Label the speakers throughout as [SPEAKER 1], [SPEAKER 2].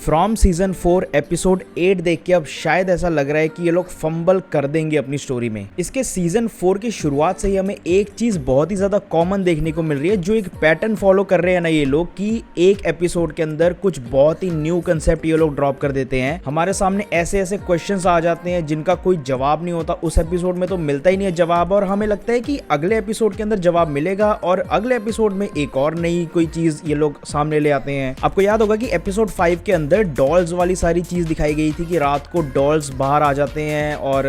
[SPEAKER 1] From season 4 episode 8 देख के अब शायद ऐसा लग रहा है कि ये लोग फंबल कर देंगे अपनी स्टोरी में। इसके सीजन 4 की शुरुआत से ही हमें एक चीज बहुत ही ज्यादा कॉमन देखने को मिल रही है, जो एक पैटर्न फॉलो कर रहे हैं ना ये लोग, कि एक एपिसोड के अंदर कुछ बहुत ही न्यू कंसेप्ट ये लोग ड्रॉप कर देते हैं। हमारे सामने ऐसे ऐसे क्वेश्चंस आ जाते हैं जिनका कोई जवाब नहीं होता, उस एपिसोड में तो मिलता ही नहीं है जवाब, और हमें लगता है कि अगले एपिसोड के अंदर जवाब मिलेगा और अगले एपिसोड में एक और नई कोई चीज ये लोग सामने ले आते हैं। आपको याद होगा कि एपिसोड 5 के अंदर डॉल्स वाली सारी चीज दिखाई गई थी कि रात को डॉल्स बाहर आ जाते हैं और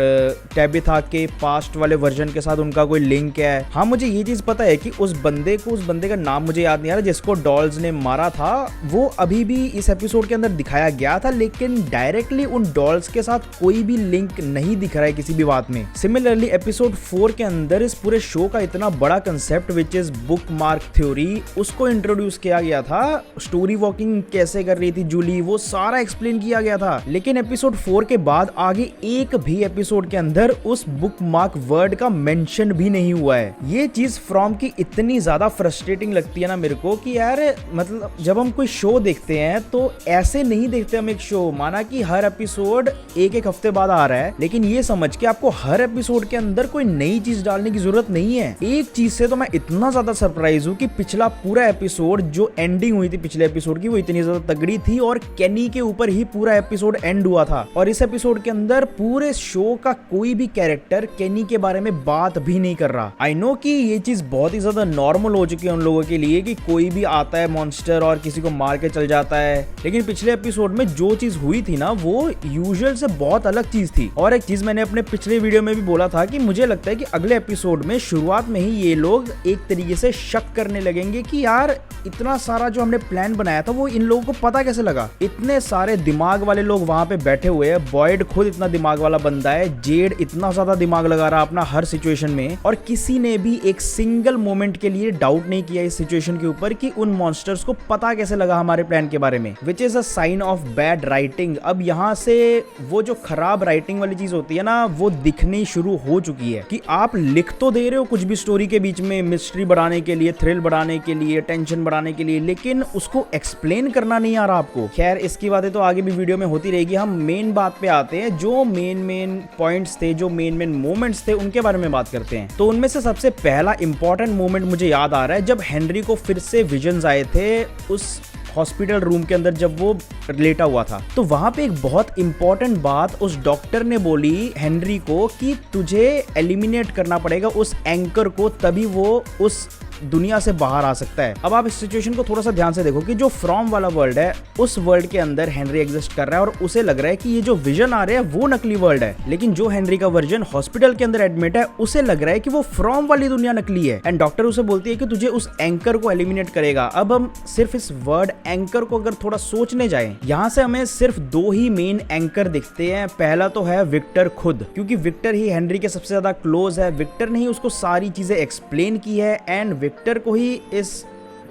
[SPEAKER 1] टेबिथा के पास्ट वाले वर्जन के साथ उनका कोई लिंक है। हाँ, मुझे ये चीज पता है कि उस बंदे का नाम मुझे याद नहीं आ रहा जिसको डॉल्स ने मारा था, वो अभी भी इस एपिसोड के अंदर दिखाया गया था, लेकिन डायरेक्टली उन डॉल्स के साथ कोई भी लिंक नहीं दिख रहा है किसी भी बात में। सिमिलरली एपिसोड 4 के अंदर इस पूरे शो का इतना बड़ा concept which is book mark theory, उसको इंट्रोड्यूस किया गया था। स्टोरी वॉकिंग कैसे कर रही थी जूली, वो सारा एक्सप्लेन किया गया था, लेकिन एपिसोड 4 के बाद आगे एक भी एपिसोड के अंदर उस बुक मार्क वर्ड का मेंशन भी नहीं हुआ है। ये चीज फ्रॉम की इतनी ज्यादा फ्रस्ट्रेटिंग लगती है ना मेरे को कि यार, मतलब जब हम कोई शो देखते हैं तो ऐसे नहीं देखते हम एक शो, माना कि हर एपिसोड एक हफ्ते बाद आ रहा है, लेकिन ये समझ के आपको हर एपिसोड के अंदर कोई नई चीज डालने की जरूरत नहीं है। एक चीज से तो मैं इतना ज्यादा सरप्राइज हूं कि पिछला पूरा एपिसोड जो एंडिंग हुई थी पिछले एपिसोड की, वो इतनी ज्यादा तगड़ी थी और केनी के ऊपर ही पूरा एपिसोड एंड हुआ था, और इस एपिसोड के अंदर पूरे शो का कोई भी कैरेक्टर केनी के बारे में बात भी नहीं कर रहा। आई नो कि ये चीज बहुत ही ज्यादा नॉर्मल हो चुकी है उन लोगों के लिए कि कोई भी आता है मॉन्स्टर और किसी को मार के चल जाता है, लेकिन पिछले एपिसोड में जो चीज हुई थी ना वो यूजुअल से बहुत अलग चीज थी। और एक चीज मैंने अपने पिछले वीडियो में भी बोला था कि मुझे लगता है कि अगले एपिसोड में शुरुआत में ही ये लोग एक तरीके से शक करने लगेंगे कि यार इतना सारा जो हमने प्लान बनाया था वो इन लोगों को पता कैसे लगा। इतने सारे दिमाग वाले लोग वहां पे बैठे हुए हैं, बॉयड खुद इतना दिमाग वाला बंदा है, जेड इतना ज्यादा दिमाग लगा रहा अपना हर सिचुएशन में, और किसी ने भी एक सिंगल मोमेंट के लिए डाउट नहीं किया इस सिचुएशन के ऊपर कि उन मॉन्स्टर्स को पता कैसे लगा हमारे प्लान के बारे में, which is a sign of bad writing. अब यहाँ से वो जो खराब राइटिंग वाली चीज होती है ना, वो दिखनी शुरू हो चुकी है कि आप लिख तो दे रहे हो कुछ भी स्टोरी के बीच में, मिस्ट्री बढ़ाने के लिए, थ्रिल बढ़ाने के लिए, टेंशन बढ़ाने के लिए, लेकिन उसको एक्सप्लेन करना नहीं आ रहा आपको। खैर, इसकी बातें तो आगे भी वीडियो में होती रहेगी। हम मेन बात पे आते हैं, जो मेन पॉइंट्स थे, जो मेन मोमेंट्स थे, उनके बारे में बात करते हैं। तो उनमें से सबसे पहला इंपॉर्टेंट मोमेंट मुझे याद आ रहा है जब हेनरी को फिर से विजन्स आए थे उस हॉस्पिटल रूम के अंदर जब वो लेटा हुआ था। तो वहां पे एक बहुत इंपॉर्टेंट बात उस डॉक्टर ने बोली हेनरी को कि तुझे एलिमिनेट करना पड़ेगा उस एंकर को, तभी वो उस दुनिया से बाहर आ सकता है। अब आप इस सिचुएशन को थोड़ा सा ध्यान से देखो कि जो फ्रॉम वाला वर्ल्ड है, उस वर्ल्ड के अंदर हेनरी एग्जिस्ट कर रहा है और उसे लग रहा है कि ये जो विजन आ रहे हैं वो नकली वर्ल्ड है, लेकिन जो हेनरी का वर्जन हॉस्पिटल के अंदर एडमिट है उसे लग रहा है कि वो फ्रॉम वाली दुनिया नकली है, एंड डॉक्टर उसे बोलती है कि तुझे उस एंकर को एलिमिनेट करेगा। अब हम सिर्फ इस वर्ड एंकर को अगर थोड़ा सोचने जाएं, यहाँ से हमें सिर्फ दो ही मेन एंकर दिखते हैं। पहला तो है विक्टर खुद, क्योंकि विक्टर ही हेनरी के सबसे ज्यादा क्लोज है, विक्टर ने ही उसको सारी चीजें एक्सप्लेन की है, एंड विक्टर को ही इस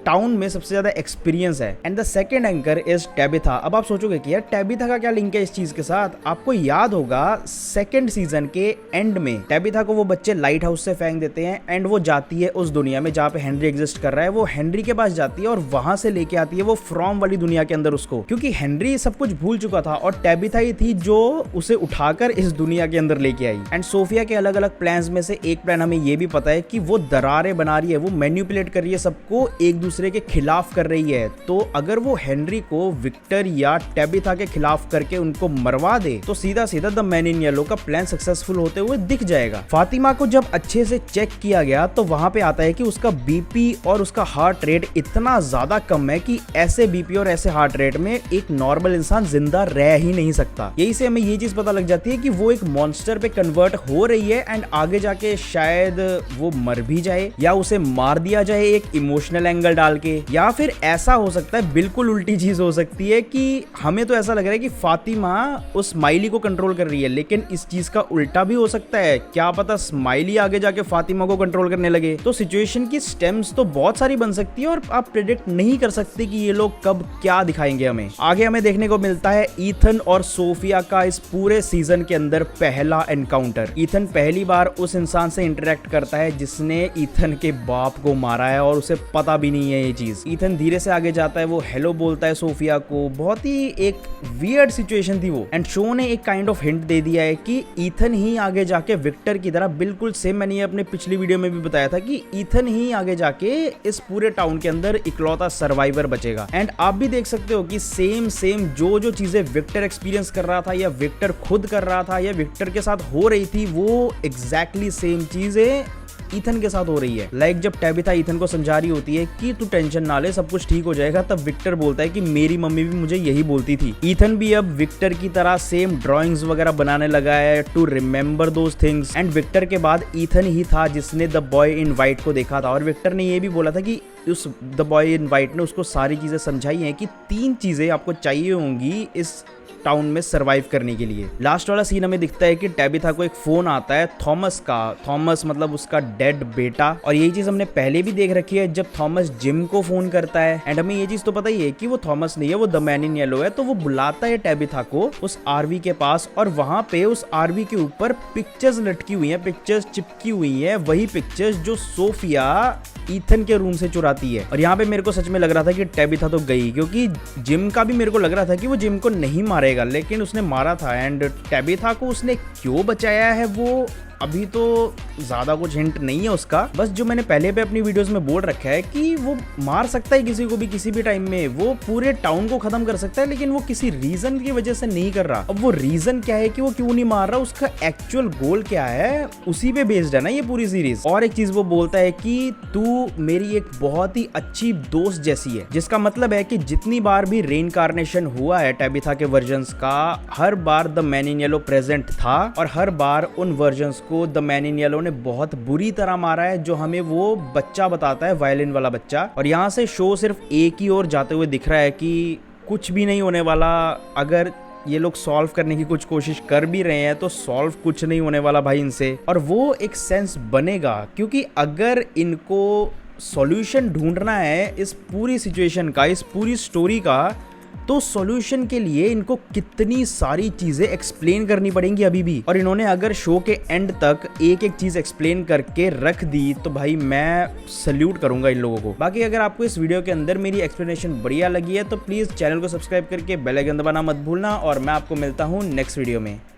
[SPEAKER 1] टाउन में सबसे ज्यादा एक्सपीरियंस है। And the second anchor is Tabitha. अब आप सोचोगे कि यार टेबिथा का क्या लिंक है इस चीज के साथ। आपको याद होगा सेकंड सीजन के एंड में टेबिथा को वो बच्चे लाइट हाउस से फेंक देते हैं एंड वो जाती है उस दुनिया में जहाँ पे हेनरी एग्जिस्ट कर रहा है। वो हेनरी के पास जाती है और वहां से लेके आती है वो फ्रॉम वाली दुनिया के अंदर उसको, क्योंकि हेनरी सब कुछ भूल चुका था और टेबिथा ही थी जो उसे उठाकर इस दुनिया के अंदर लेके आई। एंड सोफिया के अलग अलग प्लान्स में से एक प्लान हमें ये भी पता है कि वो दरारें बना रही है, वो मैनिपुलेट कर रही है सबको, एक दूसरे के खिलाफ कर रही है। तो अगर वो हेनरी को विक्टर या टेबिथा के खिलाफ करके उनको मरवा दे तो सीधा सीधा द मैन इन येलो का प्लान सक्सेसफुल होते हुए दिख जाएगा। फातिमा को जब अच्छे से चेक किया गया तो वहां पे आता है कि उसका बीपी और उसका हार्ट रेट इतना ज्यादा कम है कि ऐसे बीपी और ऐसे हार्ट रेट में एक नॉर्मल इंसान जिंदा रह ही नहीं सकता। यही से हमें ये चीज पता लग जाती है कि वो एक मॉन्स्टर पे कन्वर्ट हो रही है एंड आगे जाके शायद वो मर भी जाए या उसे मार दिया जाए एक इमोशनल एंगल डाल के, या फिर ऐसा हो सकता है बिल्कुल उल्टी चीज हो सकती है कि हमें तो ऐसा लग रहा है कि फातिमा उस स्माइली को कंट्रोल कर रही है, लेकिन इस चीज का उल्टा भी हो सकता है। क्या पता स्माइली आगे जाके फातिमा को कंट्रोल करने लगे। तो सिचुएशन की स्टेम्स तो बहुत सारी बन सकती है और आप प्रेडिक्ट नहीं कर सकते कि ये लोग कब क्या दिखाएंगे हमें। आगे हमें देखने को मिलता है ईथन और सोफिया का इस पूरे सीजन के अंदर पहला एनकाउंटर। ईथन पहली बार उस इंसान से इंटरेक्ट करता है जिसने ईथन के बाप को मारा है और उसे पता भी नहीं है है ये चीज। ईथन धीरे से आगे जाता है, वो हेलो बोलता है सोफिया को, बहुत ही एक वियर्ड सिचुएशन थी वो। एंड शो ने एक काइंड ऑफ हिंट दे दिया है कि ईथन ही आगे जाके विक्टर की तरह, बिल्कुल सेम मैंने ये अपने पिछली वीडियो में भी बताया था कि ईथन ही आगे जाके इस पूरे टाउन के अंदर इकलौता सर्वाइवर बचेगा। एंड आप भी देख सकते हो कि सेम जो चीजें विक्टर एक्सपीरियंस कर रहा था या विक्टर खुद कर रहा था या विक्टर के साथ हो रही थी, वो एग्जैक्टली सेम चीजें ईथन के साथ हो रही है। लाइक जब टैबिथा ईथन को समझा रही होती है कि तू टेंशन ना ले, सब कुछ ठीक हो जाएगा, तब विक्टर बोलता है कि मेरी मम्मी भी मुझे यही बोलती थी। ईथन भी अब विक्टर की तरह सेम ड्राइंग्स वगैरह बनाने लगा है to remember those things. And Victor के बाद ईथन ही था जिसने द बॉय इन वाइट को देखा था, और विक्टर ने ये भी बोला था कि उस द बॉय इन वाइट ने उसको सारी चीजें समझाई हैं कि 3 चीजें आपको चाहिए होंगी इस टाउन में सरवाइव करने के लिए। लास्ट वाला सीन हमें दिखता है कि टैबिथा को एक फोन आता है थॉमस का, थॉमस मतलब उसका डेड बेटा। और यही चीज हमने पहले भी देख रखी है जब थॉमस जिम को फोन करता है। एंड हमें ये चीज तो पता ही है कि वो थॉमस नहीं है, वो द मैन इन येलो है। तो वो बुलाता है टैबिथा को उस आरवी के पास, और वहां पे उस आरवी के ऊपर पिक्चर्स लटकी हुई हैं, पिक्चर्स चिपकी हुई हैं, वही पिक्चर्स जो सोफिया ईथन के रूम से चुराती है। और यहाँ पे मेरे को सच में लग रहा था कि टैबिथा तो गई, क्योंकि जिम का भी मेरे को लग रहा था कि वो जिम को नहीं मारेगा, लेकिन उसने मारा था। एंड टैबिथा को उसने क्यों बचाया है वो अभी तो ज्यादा कुछ हिंट नहीं है उसका। बस जो मैंने पहले पे अपनी वीडियोस में बोल रखा है कि वो मार सकता है किसी को भी किसी भी टाइम में, वो पूरे टाउन को खत्म कर सकता है, लेकिन वो किसी रीजन की वजह से नहीं कर रहा। अब वो रीजन क्या है कि वो क्यों नहीं मार रहा, उसका एक्चुअल गोल क्या है, उसी पे बेस्ड है ना ये पूरी सीरीज। और एक चीज वो बोलता है कि तू मेरी एक बहुत ही अच्छी दोस्त जैसी है, जिसका मतलब है कि जितनी बार भी रेइनकार्नेशन हुआ है टैबिथा के वर्जन्स का, हर बार the man in yellow present था, और हर बार उन वर्जन्स को द मैन इन येलो ने बहुत बुरी तरह मारा है, जो हमें वो बच्चा बताता है, वायलिन वाला बच्चा। और यहाँ से शो सिर्फ एक ही ओर जाते हुए दिख रहा है कि कुछ भी नहीं होने वाला। अगर ये लोग सॉल्व करने की कुछ कोशिश कर भी रहे हैं तो सॉल्व कुछ नहीं होने वाला भाई इनसे। और वो एक सेंस बनेगा, क्योंकि अगर इनको सॉल्यूशन ढूंढना है इस पूरी सिचुएशन का, इस पूरी स्टोरी का, तो सॉल्यूशन के लिए इनको कितनी सारी चीजें एक्सप्लेन करनी पड़ेंगी अभी भी। और इन्होंने अगर शो के एंड तक एक एक चीज एक्सप्लेन करके रख दी तो भाई मैं सल्यूट करूंगा इन लोगों को। बाकी अगर आपको इस वीडियो के अंदर मेरी एक्सप्लेनेशन बढ़िया लगी है तो प्लीज चैनल को सब्सक्राइब करके बेल आइकन दबाना मत भूलना, और मैं आपको मिलता हूँ नेक्स्ट वीडियो में।